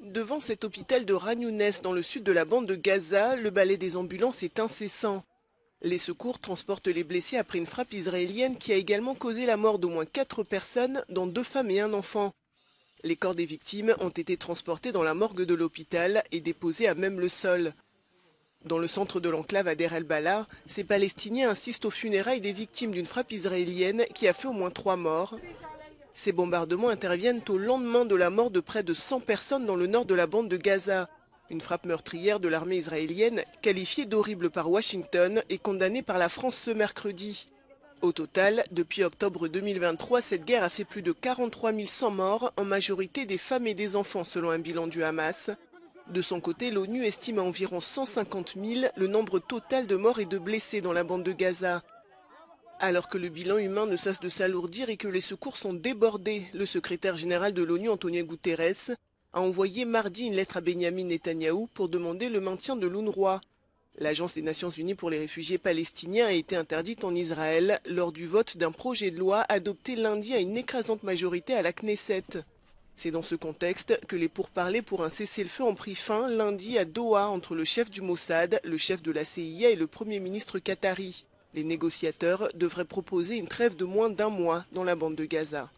Devant cet hôpital de Khan Younes dans le sud de la bande de Gaza, le balai des ambulances est incessant. Les secours transportent les blessés après une frappe israélienne qui a également causé la mort d'au moins 4 personnes, dont 2 femmes et un enfant. Les corps des victimes ont été transportés dans la morgue de l'hôpital et déposés à même le sol. Dans le centre de l'enclave à Deir el-Balah, ces Palestiniens assistent aux funérailles des victimes d'une frappe israélienne qui a fait au moins 3 morts. Ces bombardements interviennent au lendemain de la mort de près de 100 personnes dans le nord de la bande de Gaza. Une frappe meurtrière de l'armée israélienne, qualifiée d'horrible par Washington et condamnée par la France ce mercredi. Au total, depuis octobre 2023, cette guerre a fait plus de 43 100 morts, en majorité des femmes et des enfants selon un bilan du Hamas. De son côté, l'ONU estime à environ 150 000 le nombre total de morts et de blessés dans la bande de Gaza. Alors que le bilan humain ne cesse de s'alourdir et que les secours sont débordés, le secrétaire général de l'ONU, Antonio Guterres, a envoyé mardi une lettre à Benyamin Netanyahou pour demander le maintien de l'UNRWA. L'Agence des Nations Unies pour les réfugiés palestiniens a été interdite en Israël lors du vote d'un projet de loi adopté lundi à une écrasante majorité à la Knesset. C'est dans ce contexte que les pourparlers pour un cessez-le-feu ont pris fin lundi à Doha entre le chef du Mossad, le chef de la CIA et le Premier ministre qatari. Les négociateurs devraient proposer une trêve de moins d'1 mois dans la bande de Gaza.